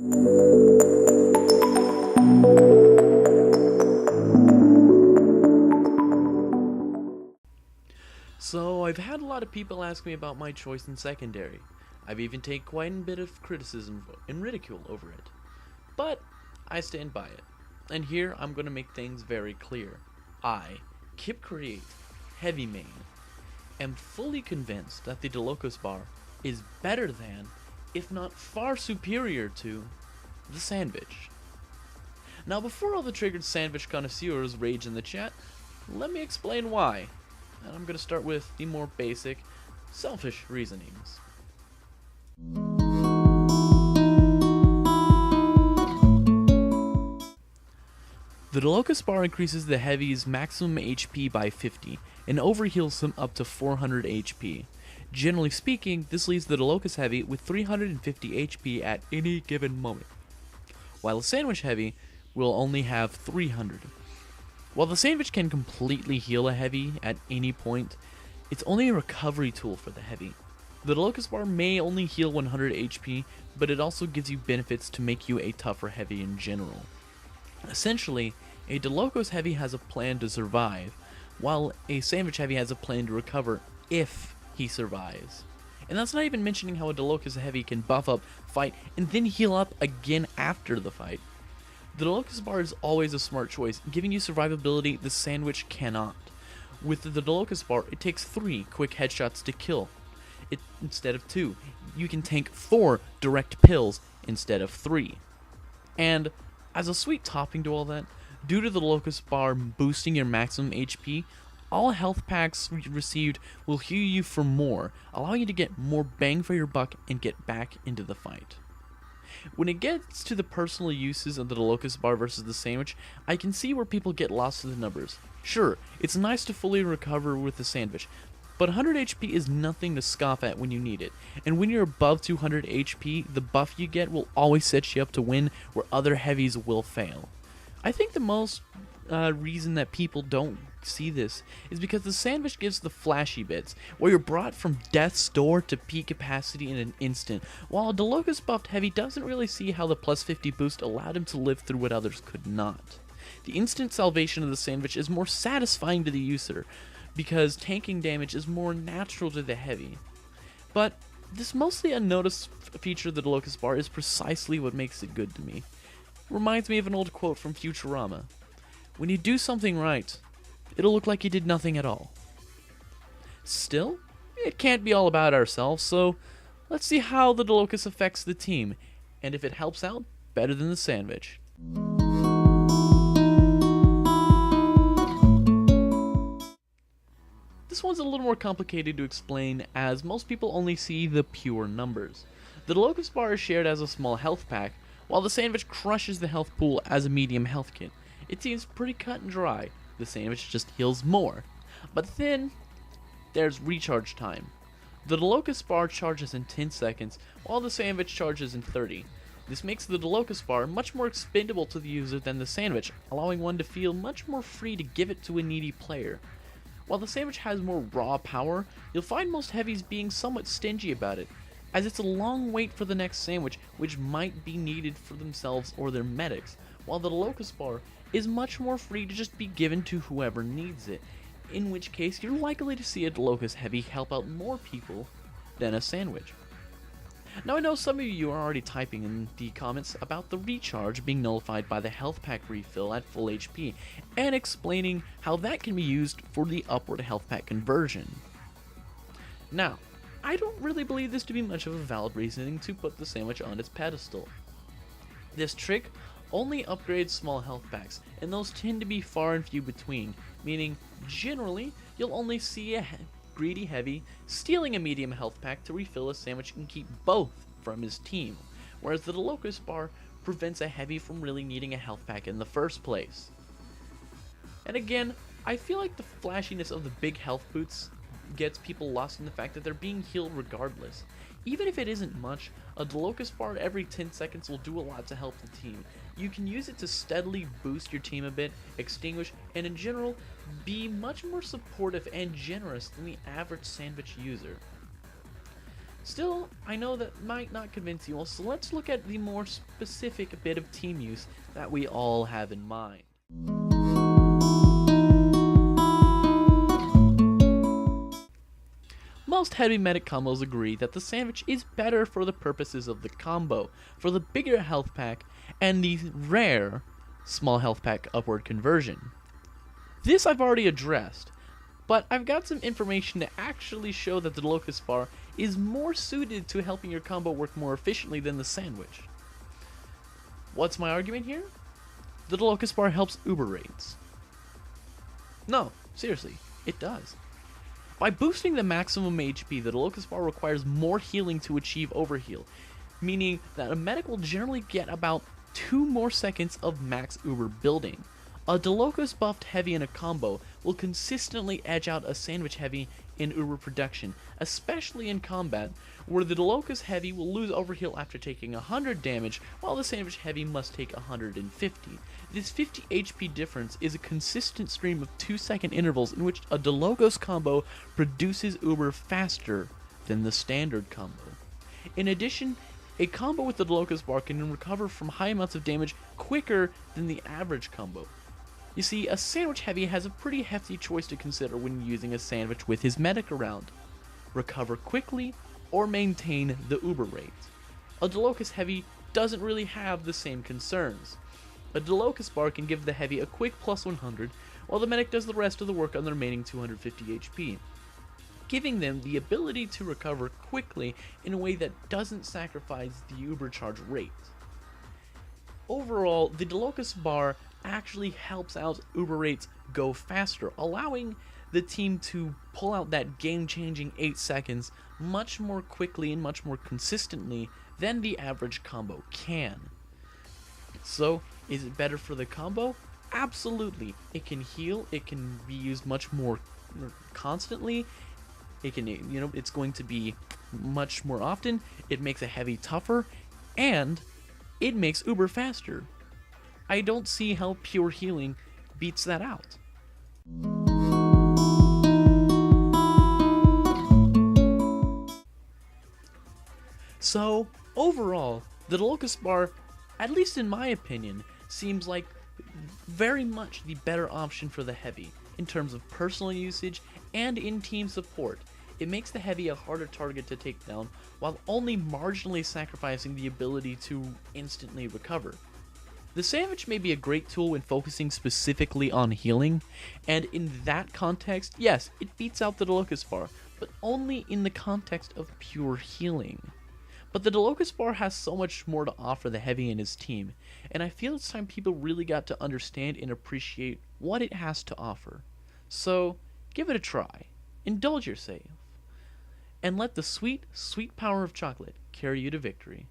So, I've had a lot of people ask me about my choice in secondary. I've even taken quite a bit of criticism and ridicule over it. But, I stand by it. And here, I'm going to make things very clear. I, Kip Create, Heavy Main, am fully convinced that the Dalokohs bar is better than, if not far superior to, the Sandvich. Now, before all the triggered Sandvich connoisseurs rage in the chat, let me explain why. And I'm going to start with the more basic, selfish reasonings. The Dalokohs bar increases the heavy's maximum HP by 50, and overheals them up to 400 HP. Generally speaking, this leaves the Dalokohs heavy with 350 HP at any given moment, while the Sandvich heavy will only have 300. While the Sandvich can completely heal a heavy at any point, it's only a recovery tool for the heavy. The Dalokohs bar may only heal 100 HP, but it also gives you benefits to make you a tougher heavy in general. Essentially, a Dalokohs heavy has a plan to survive, while a Sandvich heavy has a plan to recover if he survives. And that's not even mentioning how a Dalokohs heavy can buff up, fight, and then heal up again after the fight. The Dalokohs bar is always a smart choice, giving you survivability the Sandvich cannot. With the Dalokohs bar, it takes 3 quick headshots to kill it instead of 2. You can tank 4 direct pills instead of 3. And as a sweet topping to all that, due to the Dalokohs bar boosting your maximum HP, all health packs received will heal you for more, allowing you to get more bang for your buck and get back into the fight. When it gets to the personal uses of the Dalokohs bar versus the Sandvich, I can see where people get lost in the numbers. Sure, it's nice to fully recover with the Sandvich, but 100 HP is nothing to scoff at when you need it, and when you're above 200 HP, the buff you get will always set you up to win where other heavies will fail. I think the most reason that people don't see this is because the Sandvich gives the flashy bits, where you're brought from death's door to peak capacity in an instant, while a Dalokohs buffed heavy doesn't really see how the plus 50 boost allowed him to live through what others could not. The instant salvation of the Sandvich is more satisfying to the user, because tanking damage is more natural to the heavy. But this mostly unnoticed feature of the Dalokohs bar is precisely what makes it good to me. Reminds me of an old quote from Futurama. When you do something right, it'll look like you did nothing at all. Still, it can't be all about ourselves, so let's see how the Dalokohs affects the team, and if it helps out better than the Sandvich. This one's a little more complicated to explain, as most people only see the pure numbers. The Dalokohs bar is shared as a small health pack, while the Sandvich crushes the health pool as a medium health kit. It seems pretty cut and dry. The Sandvich just heals more. But then, there's recharge time. The Dalokohs bar charges in 10 seconds, while the Sandvich charges in 30. This makes the Dalokohs bar much more expendable to the user than the Sandvich, allowing one to feel much more free to give it to a needy player. While the Sandvich has more raw power, you'll find most heavies being somewhat stingy about it, as it's a long wait for the next sandwich, which might be needed for themselves or their medics, while the Dalokohs bar is much more free to just be given to whoever needs it, in which case you're likely to see a Dalokohs heavy help out more people than a Sandvich. Now I know some of you are already typing in the comments about the recharge being nullified by the health pack refill at full HP, and explaining how that can be used for the upward health pack conversion. Now, I don't really believe this to be much of a valid reasoning to put the Sandvich on its pedestal. This trick only upgrades small health packs, and those tend to be far and few between, meaning generally you'll only see a greedy heavy stealing a medium health pack to refill a Sandvich and keep both from his team, whereas the Dalokohs bar prevents a heavy from really needing a health pack in the first place. And again, I feel like the flashiness of the big health boots gets people lost in the fact that they're being healed regardless. Even if it isn't much, a Dalokohs bar every 10 seconds will do a lot to help the team. You can use it to steadily boost your team a bit, extinguish, and in general, be much more supportive and generous than the average Sandvich user. Still, I know that might not convince you all, so let's look at the more specific bit of team use that we all have in mind. Most heavy medic combos agree that the Sandvich is better for the purposes of the combo, for the bigger health pack, and the rare small health pack upward conversion. This I've already addressed, but I've got some information to actually show that the Dalokohs bar is more suited to helping your combo work more efficiently than the Sandvich. What's my argument here? The Dalokohs bar helps uber rates. No, seriously, it does. By boosting the maximum HP, the Dalokohs bar requires more healing to achieve overheal, meaning that a medic will generally get about 2 more seconds of max uber building. A Dalokohs buffed heavy in a combo will consistently edge out a Sandvich heavy in uber production, especially in combat, where the Dalokohs heavy will lose overheal after taking 100 damage, while the Sandvich heavy must take 150. This 50 HP difference is a consistent stream of 2-second intervals in which a Dalokohs combo produces uber faster than the standard combo. In addition, a combo with the Dalokohs bar can recover from high amounts of damage quicker than the average combo. You see, a Sandvich heavy has a pretty hefty choice to consider when using a Sandvich with his medic around. Recover quickly or maintain the uber rate. A Dalokohs heavy doesn't really have the same concerns. A Dalokohs bar can give the heavy a quick plus 100, while the medic does the rest of the work on the remaining 250 HP, giving them the ability to recover quickly in a way that doesn't sacrifice the uber charge rate. Overall, the Dalokohs bar actually helps out uber rates go faster, allowing the team to pull out that game-changing 8 seconds much more quickly and much more consistently than the average combo can. So, is it better for the combo? Absolutely. It can heal, it can be used much more constantly, it can, it's going to be much more often, it makes a heavy tougher, and it makes uber faster. I don't see how pure healing beats that out. So, overall, the Dalokohs bar, at least in my opinion, seems like very much the better option for the heavy, in terms of personal usage and in team support. It makes the heavy a harder target to take down, while only marginally sacrificing the ability to instantly recover. The Sandvich may be a great tool when focusing specifically on healing, and in that context, yes, it beats out the Dalokohs bar, but only in the context of pure healing. But the Dalokohs bar has so much more to offer the heavy and his team, and I feel it's time people really got to understand and appreciate what it has to offer. So, give it a try, indulge yourself, and let the sweet, sweet power of chocolate carry you to victory.